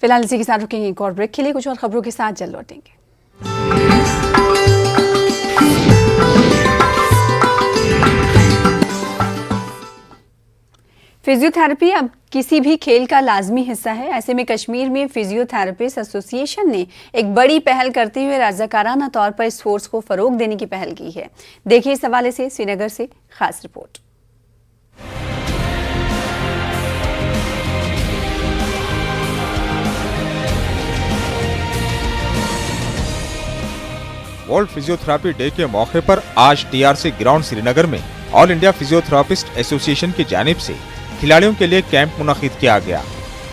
फिलहाल इसी के साथ रुकेंगे एक और ब्रेक के लिए, कुछ और खबरों के साथ जल्द लौटेंगे। फिजियोथेरेपी अब किसी भी खेल का लाजमी हिस्सा है। ऐसे में कश्मीर में फिजियोथेरेपिस्ट एसोसिएशन ने एक बड़ी पहल करते हुए रज़ाकाराना तौर पर स्पोर्ट्स को फरोग देने की पहल की है। देखिए इस हवाले से श्रीनगर से खास रिपोर्ट। वर्ल्ड फिजियोथेरेपी डे के मौके पर आज टीआरसी ग्राउंड श्रीनगर में ऑल इंडिया फिजियोथेरेपिस्ट एसोसिएशन की जानिब से खिलाड़ियों के लिए कैंप मुनक्किद किया गया।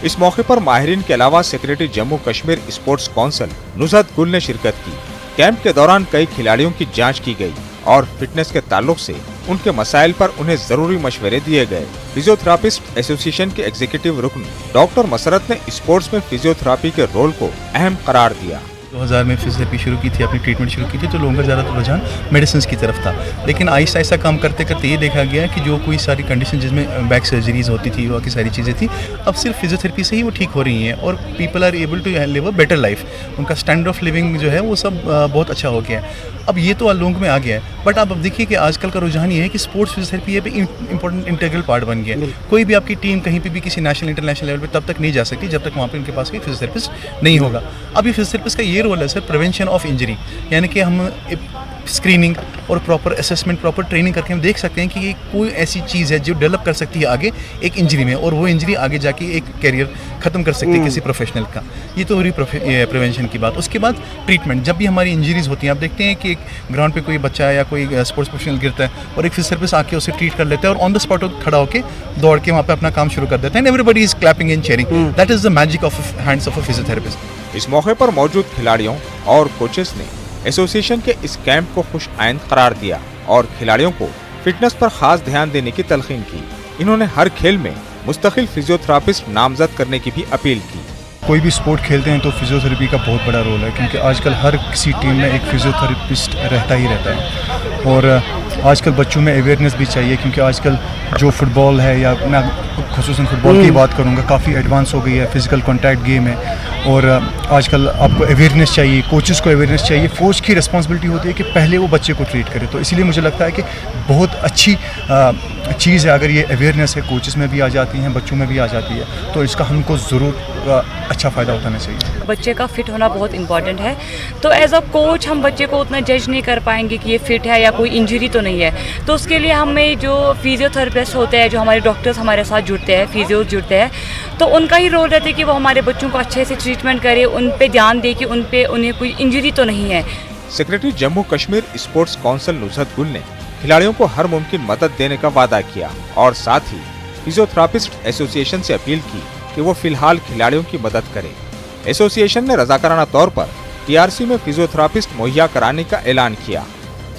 इस मौके पर माहिरीन के अलावा secretary Jammu Kashmir sports council Nuzhat Gul ने शिरकत की। कैंप के दौरान कई खिलाड़ियों की जांच की गई और फिटनेस के ताल्लुक से उनके मसाइल पर उन्हें जरूरी मशवरे दिए गए। फिजियोथेरेपिस्ट एसोसिएशन के एग्जीक्यूटिव रुकन डॉक्टर मसरत ने स्पोर्ट्स में फिजियोथेरेपी के रोल को अहम करार दिया। 2000 में फिजियोथेरेपी शुरू की थी, अपनी ट्रीटमेंट शुरू की थी, तो लोगों का ज़्यादातर रुझान मेडिसिन की तरफ था। लेकिन आहिस्ता आहिस्ता काम करते करते ये देखा गया कि जो कोई सारी कंडीशन जिसमें बैक सर्जरीज होती थी, बाकी सारी चीज़ें थी, अब सिर्फ फिजियोथेरेपी से ही वो ठीक हो रही हैं और people are able to live a better life. उनका स्टैंडर्ड ऑफ लिविंग जो है वो सब बहुत अच्छा हो गया है। अब ये तो लोगों में आ गया है, बट अब देखिए कि आजकल का रुझान ये है कि स्पोर्ट्स फिजियोथेरेपी ये भी इंपॉर्टेंट इंटीग्रल पार्ट बन गया है। कोई भी आपकी टीम कहीं पे भी किसी नेशनल इंटरनेशनल लेवल पे तब तक नहीं जा सकती जब तक वहाँ पे उनके पास कोई फिजियोथेरेपिस्ट नहीं होगा। अब ये फिजियोथेरेपिस्ट का ये रोल है सर, प्रिवेंशन ऑफ इंजरी, यानी कि हम स्क्रीनिंग और प्रॉपर असेसमेंट, प्रॉपर ट्रेनिंग करके हम देख सकते हैं कि ये कोई ऐसी चीज़ है जो डेवलप कर सकती है आगे एक इंजरी में, और वो इंजरी आगे जाके एक कैरियर ख़त्म कर सकती है किसी प्रोफेशनल का। ये तो हो रही प्रिवेंशन की बात। उसके बाद ट्रीटमेंट, जब भी हमारी इंजरीज होती हैं, आप देखते हैं कि एक ग्राउंड पे कोई बच्चा या कोई स्पोर्ट्स प्रोफेशनल गिरता है और एक फिजियोथेरेपिस्ट आके उसे ट्रीट कर लेता है और ऑन द स्पॉट खड़ा होकर दौड़ के वहाँ पे अपना काम शुरू कर देता है। Everybody is clapping and cheering. That is the magic of hands of a physiotherapist. इस मौके पर मौजूद खिलाड़ियों और कोचेस ने एसोसिएशन के इस कैंप को खुश आइंद करार दिया और खिलाड़ियों को फिटनेस पर खास ध्यान देने की तलकीन की। इन्होंने हर खेल में मुस्तकिल फिजियोथेरेपिस्ट नामजद करने की भी अपील की। कोई भी स्पोर्ट खेलते हैं तो फिजियोथेरेपी का बहुत बड़ा रोल है, क्योंकि आजकल हर किसी टीम में एक फिजियोथेरेपिस्ट रहता ही रहता है। और आजकल बच्चों में अवेयरनेस भी चाहिए, क्योंकि आजकल जो फुटबॉल है, या मैं खुसूसन फुटबॉल की बात करूँगा, काफ़ी एडवांस हो गई है, फिजिकल कॉन्टैक्ट गेम है। और आजकल आपको अवेयरनेस चाहिए, कोचेस को अवेयरनेस चाहिए। कोच की रिस्पॉन्सिबिलिटी होती है कि पहले वो बच्चे को ट्रीट करे। तो इसीलिए मुझे लगता है कि बहुत अच्छी चीज़ है अगर ये अवेयरनेस है, कोचेस में भी आ जाती हैं, बच्चों में भी आ जाती है, तो इसका हमको ज़रूर अच्छा फ़ायदा उठाना चाहिए। बच्चे का फिट होना बहुत इंपॉर्टेंट है, तो एज अ कोच हम बच्चे को उतना जज नहीं कर पाएंगे कि ये फिट है या कोई इंजरी तो नहीं है। तो उसके लिए हमें जो फिजियोथेरेपिस्ट होते हैं, जो हमारे डॉक्टर्स हमारे साथ जुड़ते हैं, फिजियोज जुड़ते हैं, तो उनका ही रोल रहता है कि वो हमारे बच्चों को अच्छे से ट्रीटमेंट करे, उन पे ध्यान दे कि उन्हें कोई इंजरी तो नहीं है। Secretary Jammu Kashmir sports council Nuzhat Gul ने खिलाड़ियों को हर मुमकिन मदद देने का वादा किया और साथ ही फिजियोथेरेपिस्ट एसोसिएशन से अपील की कि वो फिलहाल खिलाड़ियों की मदद करें। एसोसिएशन ने रज़ाकाराना तौर पर टीआरसी में फिजियोथेरेपिस्ट मुहैया कराने का ऐलान किया।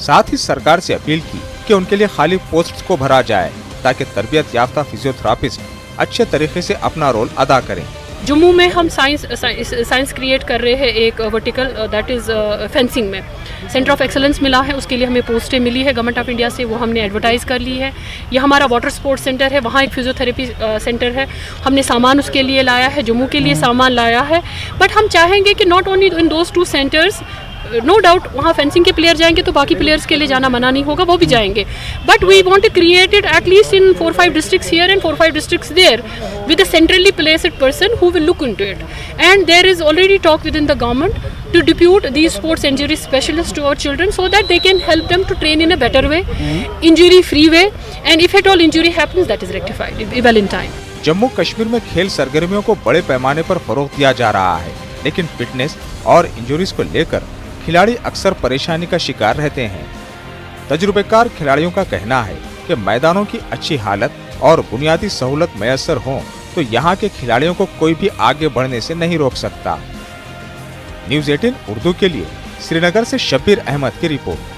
साथ ही सरकार से अपील की कि उनके लिए खाली पोस्ट को भरा जाए ताकि तरबियत याफ्ता फिजियोथेरेपिस्ट अच्छे तरीके से अपना रोल अदा करें। जम्मू में हम साइंस क्रिएट कर रहे हैं एक वर्टिकल, दैट इज़ फेंसिंग में सेंटर ऑफ एक्सेलेंस मिला है, उसके लिए हमें पोस्टें मिली है गवर्नमेंट ऑफ इंडिया से, वो हमने एडवर्टाइज़ कर ली है। ये हमारा वाटर स्पोर्ट्स सेंटर है, वहाँ एक फिजियोथेरेपी सेंटर है, हमने सामान उसके लिए लाया है, जम्मू के लिए सामान लाया है। बट हम चाहेंगे कि not only in those 2 centres, no doubt वहाँ फेंसिंग के प्लेयर जाएंगे तो बाकी प्लेयर्स के लिए जाना मना नहीं होगा, वो भी जाएंगे, but we want to create it at least in 4-5 districts here and 4-5 districts there with a centrally placed person who will look into it. And there is already talk within the government to depute these sports injury specialists to our children so that they can help them to train in a better way, injury free way, and if at all injury happens that is rectified well in time. Jammu Kashmir में खेल सरगर्मियों को बड़े पैमाने पर फरोग दिया जा रहा है, लेकिन फिटनेस और इंजरीज को लेकर खिलाड़ी अक्सर परेशानी का शिकार रहते हैं। तजुर्बेकार खिलाड़ियों का कहना है कि मैदानों की अच्छी हालत और बुनियादी सहूलत मैसर हो तो यहाँ के खिलाड़ियों को कोई भी आगे बढ़ने से नहीं रोक सकता। न्यूज़ 18 उर्दू के लिए श्रीनगर से शब्बीर अहमद की रिपोर्ट।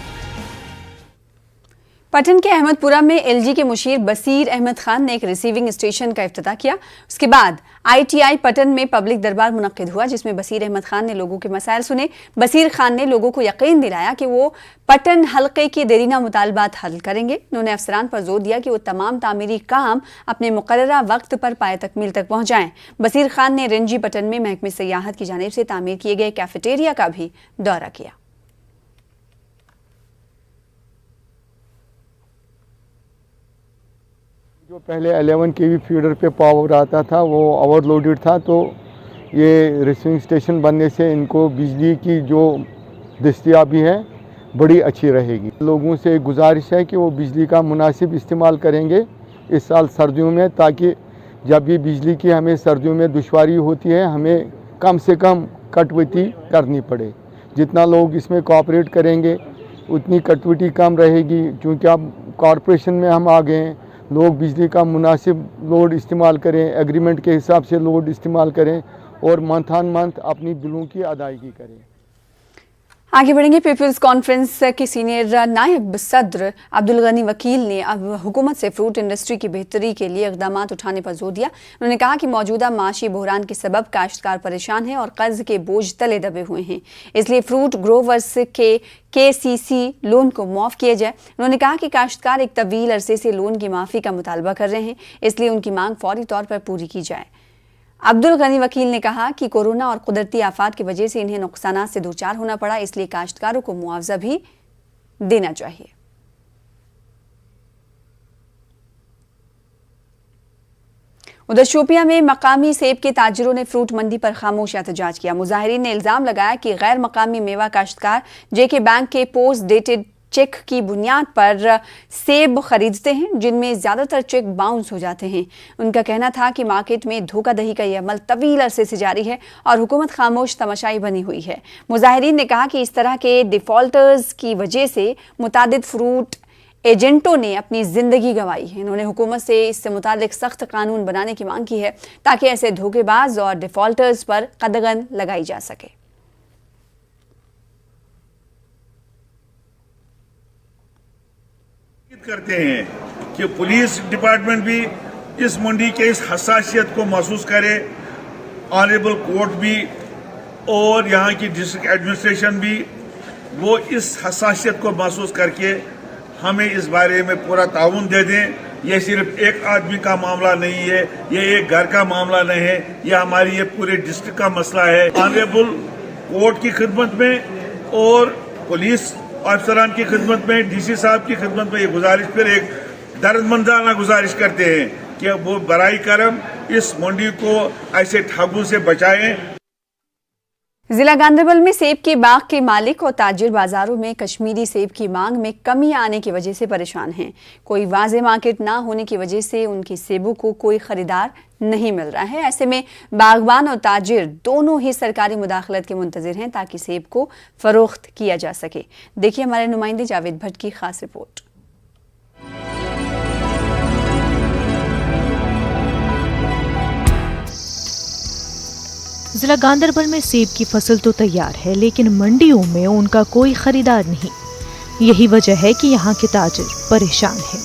पटन के अहमदपुरा में एलजी के मुशीर बसीर अहमद खान ने एक रिसीविंग स्टेशन का इफ्तिताह किया। उसके बाद आईटीआई पटन में पब्लिक दरबार मुनक्किद हुआ, जिसमें बसीर अहमद खान ने लोगों के मसाइल सुने। बसीर खान ने लोगों को यकीन दिलाया कि वो पटन हल्के के देरीना मुतालबात हल करेंगे। उन्होंने अफसरान पर जोर दिया कि वो तमाम तामीरी काम अपने मुकर्ररा वक्त पर पाए तकमील तक पहुँचाएँ। बसीर खान ने रेंजी पटन में महकमे सियाहत की जानिब से तामीर किए गए कैफेटेरिया का भी दौरा किया। जो पहले 11 केवी फीडर पे पावर आता था वो ओवरलोडेड था, तो ये रिसीविंग स्टेशन बनने से इनको बिजली की जो दस्तयाबी है बड़ी अच्छी रहेगी। लोगों से गुजारिश है कि वो बिजली का मुनासिब इस्तेमाल करेंगे इस साल सर्दियों में, ताकि जब भी बिजली की हमें सर्दियों में दुश्वारी होती है हमें कम से कम कटौती करनी पड़े। जितना लोग इसमें कोऑपरेट करेंगे उतनी कटौती कम रहेगी, क्योंकि अब कॉरपोरेशन में हम आ गए हैं। लोग बिजली का मुनासिब लोड इस्तेमाल करें, एग्रीमेंट के हिसाब से लोड इस्तेमाल करें और मंथ ऑन मंथ अपनी बिलों की अदायगी करें। आगे बढ़ेंगे। पीपल्स कॉन्फ्रेंस के सीनियर नायब सदर अब्दुल गनी वकील ने अब हुकूमत से फ्रूट इंडस्ट्री की बेहतरी के लिए इक़दाम उठाने पर जोर दिया। उन्होंने कहा कि मौजूदा माशी बहरान के सबब काश्तकार परेशान हैं और कर्ज के बोझ तले दबे हुए हैं, इसलिए फ्रूट ग्रोवर्स के KCC लोन को माफ़ किया जाए। उन्होंने कहा कि काश्तकार एक तवील अरसे से लोन की माफ़ी का मुतालबा कर रहे हैं, इसलिए उनकी मांग फौरी तौर पर पूरी की जाए। अब्दुल गनी वकील ने कहा कि कोरोना और कुदरती आफात की वजह से इन्हें नुकसानात से दूचार होना पड़ा, इसलिए काश्तकारों को मुआवजा भी देना चाहिए। उधर शोपियां में मकामी सेब के ताजिरों ने फ्रूट मंडी पर खामोश एहतजाज किया। मुजाहिरीन ने इल्जाम लगाया कि गैर मकामी मेवा काश्तकार JK बैंक के पोस्ट डेटेड चेक की बुनियाद पर सेब खरीदते हैं, जिनमें ज़्यादातर चेक बाउंस हो जाते हैं। उनका कहना था कि मार्केट में धोखाधड़ी का यह अमल तवील अरसे से जारी है और हुकूमत खामोश तमाशाई बनी हुई है। मुजाहिरीन ने कहा कि इस तरह के डिफ़ॉल्टर्स की वजह से मुतादिद फ्रूट एजेंटों ने अपनी ज़िंदगी गंवाई है। इन्होंने हुकूमत से इससे मुतालिक सख्त कानून बनाने की मांग की है, ताकि ऐसे धोखेबाज और डिफ़ॉल्टर्स पर कदगन लगाई जा सके। करते हैं कि पुलिस डिपार्टमेंट भी इस मंडी के इस हसासियत को महसूस करे, ऑनरेबल कोर्ट भी और यहाँ की डिस्ट्रिक्ट एडमिनिस्ट्रेशन भी वो इस हसासियत को महसूस करके हमें इस बारे में पूरा ताउन दे दें। ये सिर्फ एक आदमी का मामला नहीं है, ये एक घर का मामला नहीं है, ये हमारी ये पूरे डिस्ट्रिक्ट का मसला है। ऑनरेबल कोर्ट की खिदमत में और पुलिस अफसरान की खिदमत में, DC साहब की खिदमत में ये गुजारिश, फिर एक दर्दमंदाना गुजारिश करते हैं कि वो बराई करम इस मंडी को ऐसे ठगों से बचाएं। जिला गांधरबल में सेब के बाग के मालिक और ताजिर बाजारों में कश्मीरी सेब की मांग में कमी आने की वजह से परेशान हैं। कोई वाज़े मार्केट ना होने की वजह से उनकी सेबों को कोई खरीदार नहीं मिल रहा है। ऐसे में बागबान और ताजिर दोनों ही सरकारी मुदाखलत के मुंतजिर हैं, ताकि सेब को फरोख्त किया जा सके। देखिए हमारे नुमाइंदे जावेद भट्ट की खास रिपोर्ट। जिला गांधरबल में सेब की फसल तो तैयार है, लेकिन मंडियों में उनका कोई खरीदार नहीं। यही वजह है कि यहाँ के ताजिर परेशान हैं।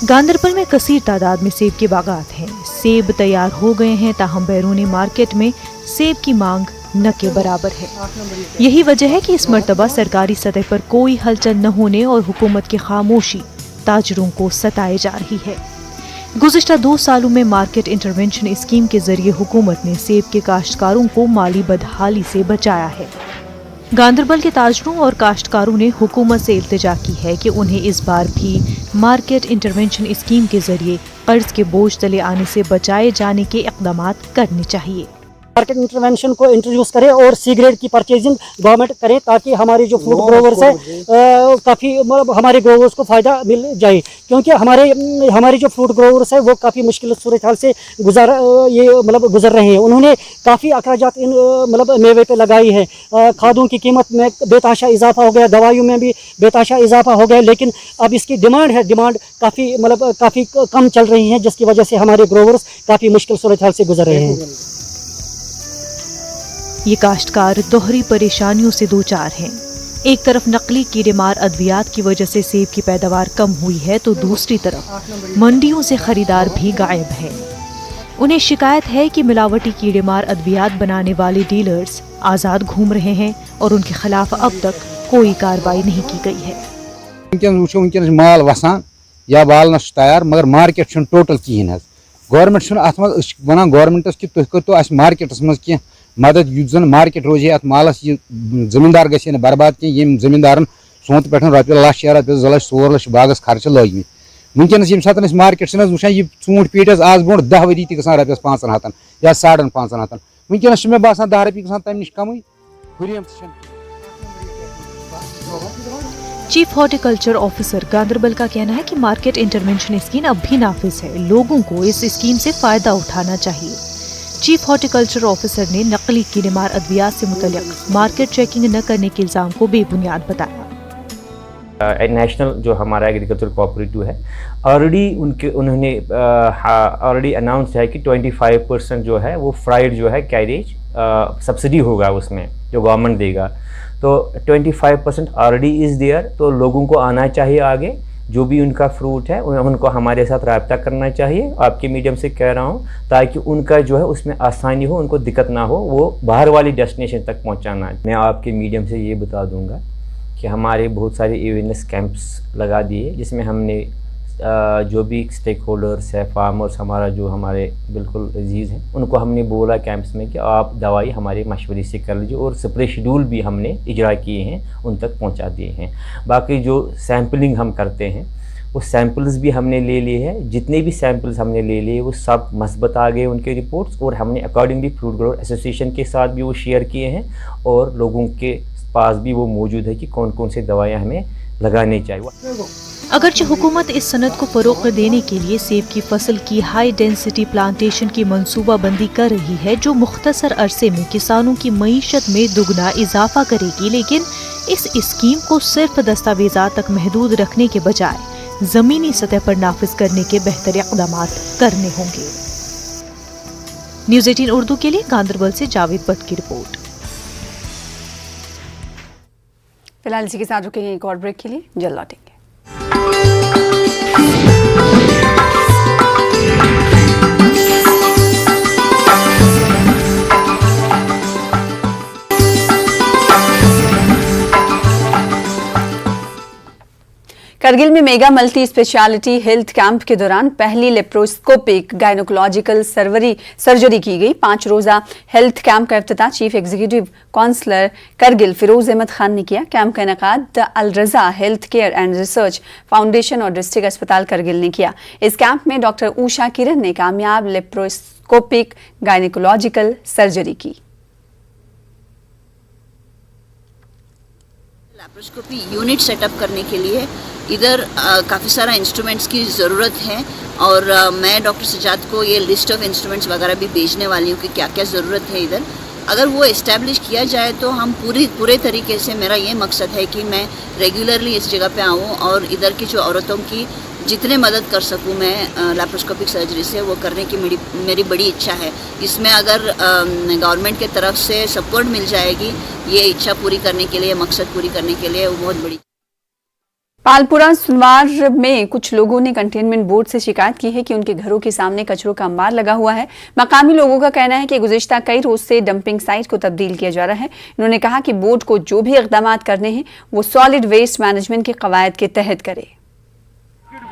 गांदरबल में कसीर तादाद में सेब के बागात हैं। सेब तैयार हो गए हैं, ताहम बैरूनी मार्केट में सेब की मांग न के बराबर है। यही वजह है कि इस मर्तबा सरकारी सतह पर कोई हलचल न होने और हुकूमत की खामोशी ताजरों को सताए जा रही है। गुज़िश्ता 2 सालों में मार्केट इंटरवेंशन स्कीम के जरिए हुकूमत ने सेब के काश्तकारों को माली बदहाली से बचाया है। गांदरबल के ताजरों और काश्तकारों ने हुकूमत से इल्तिजा की है कि उन्हें इस बार भी मार्केट इंटरवेंशन स्कीम के जरिए कर्ज के बोझ तले आने से बचाए जाने के इक़दाम करने चाहिए। मार्केट इंटरवेंशन को इंट्रोड्यूस करें और सी ग्रेड की परचेजिंग गवर्नमेंट करे, ताकि हमारे जो फ्रूट ग्रोवर्स है काफ़ी मतलब हमारे ग्रोवर्स को फ़ायदा मिल जाए, क्योंकि हमारे जो फ्रूट ग्रोवर्स है वो काफ़ी मुश्किल सूरत हाल से गुजर रहे हैं। उन्होंने काफ़ी अखराजात इन मतलब मेवे पे लगाई है। खादों की कीमत में बेतहाशा इजाफा हो गया, दवाइयों में भी बेतहाशा इजाफा हो गया, लेकिन अब इसकी डिमांड काफ़ी कम चल रही है, जिसकी वजह से हमारे ग्रोवर्स काफ़ी मुश्किल सूरत हाल से गुजर रहे हैं। ये काश्तकार दोहरी परेशानियों से दो चार हैं। एक तरफ नकली कीड़ेमार अद्वियात की वजह से सेब की पैदावार कम हुई है, तो दूसरी तरफ मंडियों से खरीदार भी गायब हैं। उन्हें शिकायत है कि मिलावटी कीड़ेमार अद्वियात बनाने वाले डीलर्स आज़ाद घूम रहे हैं और उनके खिलाफ अब तक कोई कार्रवाई नहीं की गई है। माल वसान या बाल तैयार, मगर मार्केट टोटल कहें। गवर्नमेंट वन गवर्नमेंटस कि तुम करो मार्केटस मज कह मदद, युत जन मार्केट रोजे अत मालस यह जमींदार गए बर्बाद कह यम जमींदारन सोत पे रपये 1 लाख 6 रपये 2 लाख 4 लाख बागस खर्च लगे। वनकस ये सात मार्केट वुचान यह ूंट पीट आज ब्रो 10 वरी ग रपये 500 या 550। वनकस मे बासान 10 रपये ग तम नश कम। चीफ हॉर्टिकल्चर ऑफिसर गांदरबल का कहना है कि मार्केट इंटरवेंशन स्कीम अब भी नाफिज है, लोगों को इस स्कीम से फायदा उठाना चाहिए। चीफ हॉर्टिकल्चर ऑफिसर ने नकली कीड़ेमार अद्वियात से मुतल्लिक मार्केट चेकिंग न करने के इल्जाम को बेबुनियाद बताया। नेशनल जो हमारा एग्रीकल्चर कोऑपरेटिव है उन्होंने ऑलरेडी अनाउंस है कि 25% जो है वो फ्राइड जो है कैरेज सब्सिडी होगा, उसमें जो गवर्नमेंट देगा। तो 25% ऑलरेडी इज़ देयर। तो लोगों को आना चाहिए आगे, जो भी उनका फ्रूट है उनको हमारे साथ रब्ता करना चाहिए, आपके मीडियम से कह रहा हूँ, ताकि उनका जो है उसमें आसानी हो, उनको दिक्कत ना हो, वो बाहर वाली डेस्टिनेशन तक पहुँचाना। मैं आपके मीडियम से ये बता दूँगा कि हमारे बहुत सारे अवेयरनेस कैंप्स लगा दिए, जिसमें हमने जो भी स्टेक होल्डर्स है, फार्मर्स हमारे बिल्कुल अजीज़ हैं, उनको हमने बोला कैंप्स में कि आप दवाई हमारे मशवरे से कर लीजिए, और स्प्रे शेड्यूल भी हमने इजरा किए हैं, उन तक पहुंचा दिए हैं। बाकी जो सैम्पलिंग हम करते हैं वो सैम्पल्स भी हमने ले लिए हैं। जितने भी सैम्पल्स हमने ले लिए वो सब मस्बत आ गए उनके रिपोर्ट्स, और हमने अकॉर्डिंगली फ्रूट ग्रोवर एसोसिएशन के साथ भी वो शेयर किए हैं, और लोगों के पास भी वो मौजूद है कि कौन कौन से दवाइयाँ हमें लगानी चाहिए। अगरचे हुकूमत इस सनत को फरोग़ देने के लिए सेब की फसल की हाई डेंसिटी प्लांटेशन की मनसूबाबंदी कर रही है, जो मुख्तसर अरसे में किसानों की मईशत में दुगना इजाफा करेगी, लेकिन इस स्कीम को सिर्फ दस्तावेज़ात तक महदूद रखने के बजाय ज़मीनी सतह पर नाफिज करने के बेहतर इक़दाम करने होंगे। न्यूज़ 18 उर्दू के लिए गांदरबल से जावेद भट्ट की रिपोर्ट। फिलहाल इसी के साथ रुकेंगे एक और ब्रेक के लिए, जल्द लौटेंगे। करगिल में mega multi speciality health camp के दौरान पहली लेप्रोस्कोपिक गायनोकोलॉजिकल सर्जरी की गई। 5 रोजा हेल्थ कैंप का इफ्तिताह chief executive councillor Kargil Firoz Ahmad Khan ने किया। कैंप का इनेकाद Al Raza health care and research foundation और डिस्ट्रिक्ट अस्पताल करगिल ने किया। इस कैंप में डॉक्टर उषा किरण ने कामयाब लेप्रोस्कोपिक गायनोकोलॉजिकल सर्जरी की। लैप्रोस्कोपी यूनिट सेटअप करने के लिए इधर काफ़ी सारा इंस्ट्रूमेंट्स की ज़रूरत है, और मैं डॉक्टर सजाद को ये लिस्ट ऑफ इंस्ट्रूमेंट्स वगैरह भी भेजने वाली हूँ कि क्या क्या ज़रूरत है इधर। अगर वो इस्टेब्लिश किया जाए तो हम पूरे तरीके से, मेरा ये मकसद है कि मैं रेगुलरली इस जगह पे आऊँ और इधर की जो औरतों की जितने मदद कर सकूँ मैं लैप्रोस्कोपिक सर्जरी से, वो करने की मेरी बड़ी इच्छा है। इसमें अगर गवर्नमेंट के तरफ से सपोर्ट मिल जाएगी ये इच्छा पूरी करने के लिए, मकसद पूरी करने के लिए, वो बहुत बड़ी। पालपुरा सुनवार में कुछ लोगों ने कंटेनमेंट बोर्ड से शिकायत की है कि उनके घरों के सामने कचरों का अंबार लगा हुआ है। मकामी लोगों का कहना है कि गुज़िश्ता कई रोज से डंपिंग साइट को तब्दील किया जा रहा है। इन्होंने कहा कि बोर्ड को जो भी इक़दाम करने हैं वो सॉलिड वेस्ट मैनेजमेंट के कवायद के तहत करे।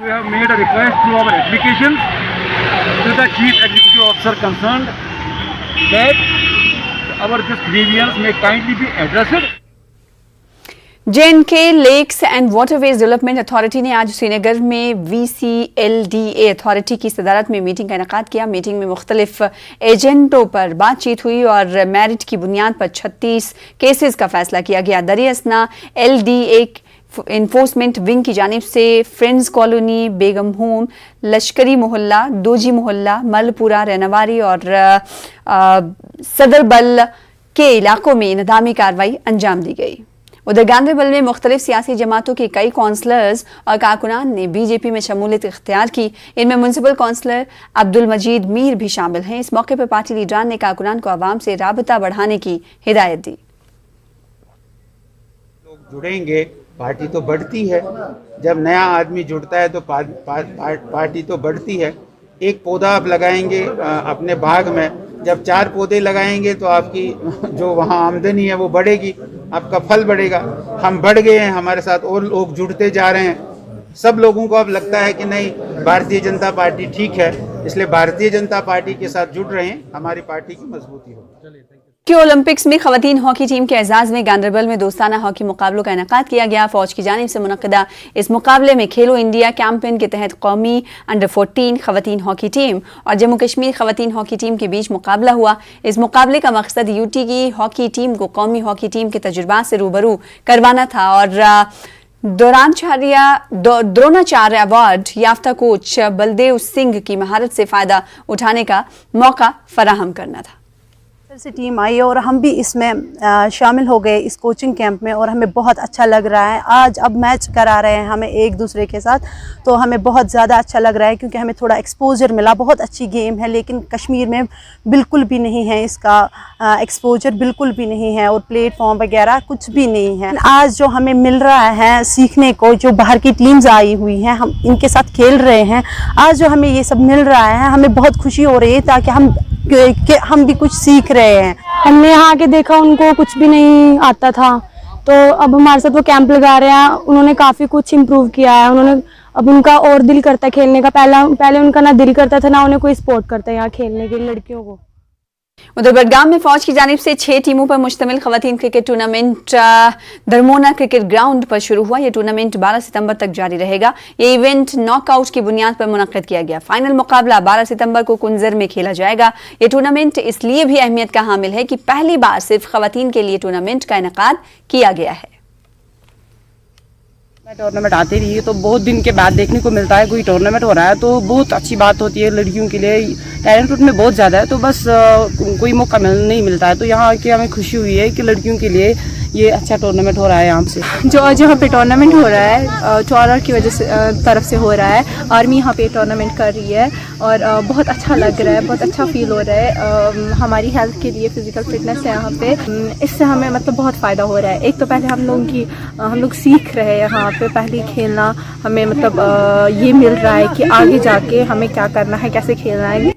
We have made a request through our applications to the Chief Executive Officer concerned that our this grievance may kindly be addressed. JNK lakes and waterways development authority ने आज श्रीनगर में VCLDA authority की सदारत में मीटिंग का इनेकाद किया। Meeting में मुख्तलिफ एजेंटों पर बातचीत हुई और मेरिट की बुनियाद पर 36 केसेस का फैसला किया गया। दरियासना LDA इन्फोर्समेंट विंग की जानिब से फ्रेंड्स कॉलोनी, बेगम होम, लश्करी मोहल्ला, दोजी मोहल्ला, मलपुरा, रेनावारी और सदरबल के इलाकों में इंतजामी कार्रवाई अंजाम दी गई। उधर गांधरबल में मुख्तलिफ सियासी जमातों के कई काउंसलर्स और कारकुनान ने बीजेपी में शमूलियत इख्तियार की। इनमें म्युनिसिपल काउंसलर अब्दुल मजीद मीर भी शामिल हैं। इस मौके पर पार्टी लीडरान ने कारकुनान को आवाम से राबता बढ़ाने की हिदायत दी। लोग जुड़ेंगे, पार्टी तो बढ़ती है। जब नया आदमी जुड़ता है तो पार्टी तो बढ़ती है। एक पौधा आप लगाएंगे अपने बाग में, जब 4 पौधे लगाएंगे तो आपकी जो वहाँ आमदनी है वो बढ़ेगी, आपका फल बढ़ेगा। हम बढ़ गए हैं, हमारे साथ और लोग जुड़ते जा रहे हैं। सब लोगों को अब लगता है कि नहीं, भारतीय जनता पार्टी ठीक है, इसलिए भारतीय जनता पार्टी के साथ जुड़ रहे हैं, हमारी पार्टी की मजबूती होगी। कि ओलंपिक्स में खवातीन हॉकी टीम के एजाज में गांधरबल में दोस्ताना हॉकी मुकाबलों का इनेकाद किया गया। फौज की जानिब से मुनक्किदा इस मुकाबले में खेलो इंडिया कैंपेन के तहत कौमी अंडर 14 खवातीन हॉकी टीम और जम्मू कश्मीर खवातीन हॉकी टीम के बीच मुकाबला हुआ। इस मुकाबले का मकसद यूटी की हॉकी टीम को कौमी हॉकी टीम के तजुर्बात से रूबरू करवाना था और द्रोणाचार्य अवार्ड याफ्ता कोच बलदेव सिंह की महारत से फ़ायदा उठाने का मौका फराहम करना था। से टीम आई और हम भी इसमें शामिल हो गए इस कोचिंग कैंप में और हमें बहुत अच्छा लग रहा है। आज अब मैच करा रहे हैं हमें एक दूसरे के साथ, तो हमें बहुत ज़्यादा अच्छा लग रहा है क्योंकि हमें थोड़ा एक्सपोजर मिला। बहुत अच्छी गेम है लेकिन कश्मीर में बिल्कुल भी नहीं है, इसका एक्सपोजर बिल्कुल भी नहीं है और प्लेटफॉर्म वगैरह कुछ भी नहीं है। आज जो हमें मिल रहा है सीखने को, जो बाहर की टीम्स आई हुई हैं, हम इनके साथ खेल रहे हैं, आज जो हमें ये सब मिल रहा है हमें बहुत खुशी हो रही है ताकि हम भी कुछ सीख रहे हैं। हमने यहाँ आके देखा उनको कुछ भी नहीं आता था, तो अब हमारे साथ वो कैंप लगा रहे हैं। उन्होंने काफ़ी कुछ इम्प्रूव किया है। उन्होंने अब उनका और दिल करता है खेलने का। पहले उनका ना दिल करता था ना उन्हें कोई सपोर्ट करता है यहाँ खेलने के लड़कियों को। उधर बडगाम में फौज की जानिब से 6 टीमों पर मुश्तमिल खवातीन क्रिकेट टूर्नामेंट धर्मोना क्रिकेट ग्राउंड पर शुरू हुआ। यह टूर्नामेंट 12 सितंबर तक जारी रहेगा। ये इवेंट नॉकआउट की बुनियाद पर मुनक्किद किया गया। फाइनल मुकाबला 12 सितंबर को कुंजर में खेला जाएगा। ये टूर्नामेंट इसलिए भी अहमियत का हामिल है कि पहली बार सिर्फ खवातीन के लिए टूर्नामेंट का इनेकाद किया गया है। टूर्नामेंट आते रही है तो बहुत दिन के बाद देखने को मिलता है कोई टूर्नामेंट हो रहा है, तो बहुत अच्छी बात होती है। लड़कियों के लिए टैलेंट में बहुत ज़्यादा है, तो बस कोई मौका नहीं मिलता है, तो यहाँ आके हमें खुशी हुई है कि लड़कियों के लिए ये अच्छा टूर्नामेंट हो रहा है। यहाँ से जो आज यहाँ पे टूर्नामेंट हो रहा है चौरा की वजह से तरफ से हो रहा है। आर्मी यहाँ पे टूर्नामेंट कर रही है और बहुत अच्छा लग रहा है, बहुत अच्छा फील हो रहा है। हमारी हेल्थ के लिए फिजिकल फिटनेस है यहाँ पे, इससे हमें मतलब बहुत फ़ायदा हो रहा है। एक तो पहले हम लोग सीख रहे हैं यहाँ पे, पहले खेलना हमें मतलब ये मिल रहा है कि आगे जाके हमें क्या करना है, कैसे खेलना है।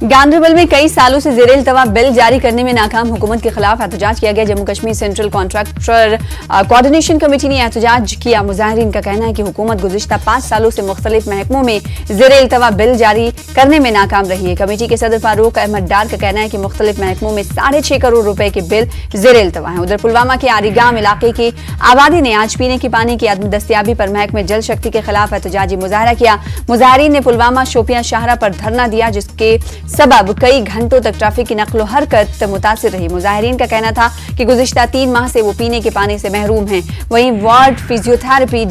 गांधरबल में कई सालों से ज़ेर इल्तवा बिल जारी करने में नाकाम हुकूमत के खिलाफ एहतजाज किया गया। Jammu Kashmir central contractor coordination committee ने एहतजाज किया। मुजाहिरीन का कहना है कि हुकूमत गुज़िश्ता 5 सालों से मुख्तलिफ महकमों में ज़ेर इल्तवा बिल जारी करने में नाकाम रही है। कमेटी के सदर फारूक अहमद डार का कहना है कि मुख्तलिफ महकमों में 6.5 करोड़ रुपए के बिल ज़ेर इल्तवा हैं। उधर पुलवामा के आरीगाम इलाके की आबादी ने आज पीने के पानी की अदम दस्तियाबी पर महकमे जल शक्ति के खिलाफ एहतजाजी मुजाहरा किया। मुजाहिरीन ने पुलवामा शोपियां शाहरा पर धरना दिया, जिसके सबब कई घंटों तक ट्रैफिक की नक्लो हरकत मुतासिर रही। मुजाहिरीन का कहना था कि गुज़िश्ता 3 माह से वो पीने के पानी से महरूम हैं। वहीं वर्ल्ड फिजियोथेरेपी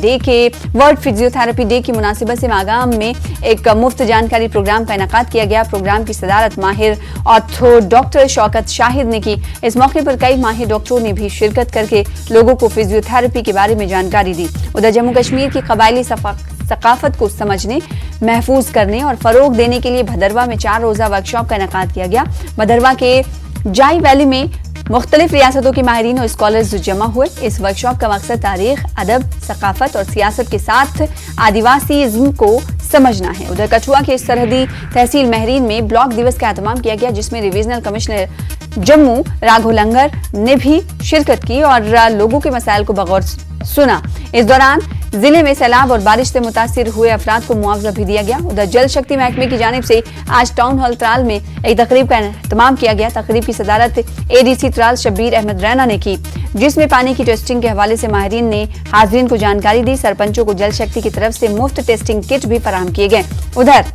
डे की मुनासिबत से मागाम में एक मुफ्त जानकारी प्रोग्राम का इनेकाद किया गया। प्रोग्राम की सदारत माहिर ऑर्थो डॉक्टर शौकत शाहिद ने की। इस मौके पर कई माहिर डॉक्टरों ने भी शिरकत करके लोगों को फिजियोथेरेपी के बारे में जानकारी दी। उधर जम्मू कश्मीर की कबायली सकाफत को समझने, महफूज करने और फरोग देने के लिए भदरवा में 4 रोजा वर्कशॉप का इनेकाद किया गया। भदरवा के जाई वैली में मुख्तलिफ रियासतों के माहिरीन और स्कॉलर्स जमा हुए। इस वर्कशॉप का मकसद तारीख, अदब, सकाफत और सियासत के साथ आदिवासीज़्म को समझना है। उधर कठुआ के सरहदी तहसील महरीन में ब्लॉक दिवस का एहतमाम किया गया, जिसमें डिवीजनल कमिश्नर जम्मू राघव लंगर ने भी शिरकत की और लोगों के मसाइल को बगौर सुना। इस दौरान जिले में सैलाब और बारिश से मुतासिर हुए अफराद को मुआवजा भी दिया गया। उधर जल शक्ति महकमे की जानिब से आज टाउन हॉल त्राल में एक तकरीब का एहतमाम किया गया। तकरीब की सदारत ADC त्राल शब्बीर अहमद रैना ने की, जिसमें पानी की टेस्टिंग के हवाले से माहिरीन ने हाजरीन को जानकारी दी। सरपंचों को जल शक्ति की तरफ से मुफ्त टेस्टिंग किट भी फराहम किए गए। उधर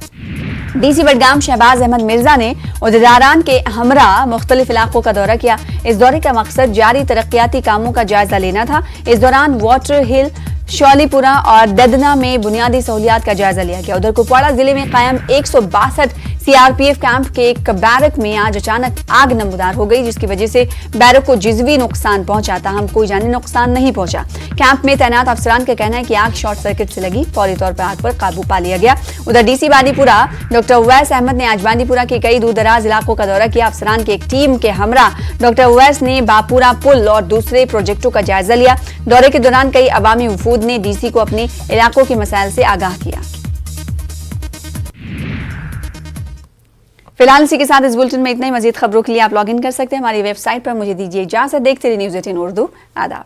DC बडगाम शहबाज अहमद मिर्जा ने उहदेदारान के हमरा मुख्तलिफ इलाकों का दौरा किया। इस दौरे का मकसद जारी तरक्याती कामों का जायजा लेना था। इस दौरान वाटर हिल, शौलीपुरा और ददना में बुनियादी सहूलियात का जायजा लिया गया। उधर कुपवाड़ा जिले में कायम 162 CRPF कैंप के एक बैरक में आज अचानक आग नमूदार हो गई, जिसकी वजह से बैरक को जिज़वी नुकसान पहुंचा, ताहम कोई जानी नुकसान नहीं पहुंचा। कैंप में तैनात अफसरान का कहना है कि आग शॉर्ट सर्किट से लगी। फौरी तौर पर आग पर काबू पा लिया गया। उधर DC बांदीपुरा डॉक्टर उवैस अहमद ने आज बांदीपुरा के कई दूर दराज इलाकों का दौरा किया। अफसरान की एक टीम के हमरा डॉक्टर उवैस ने बापुरा पुल और दूसरे प्रोजेक्टों का जायजा लिया। दौरे के दौरान कई अवामी वफूद ने DC को अपने इलाकों के मसाइल से आगाह किया। फिलहाल इसी के साथ इस बुलेटिन में इतना ही। मजीद खबरों के लिए आप लॉग इन कर सकते हैं हमारी वेबसाइट पर। मुझे दीजिए इजाजत। देखते रहिए News 18 उर्दू। आदाब।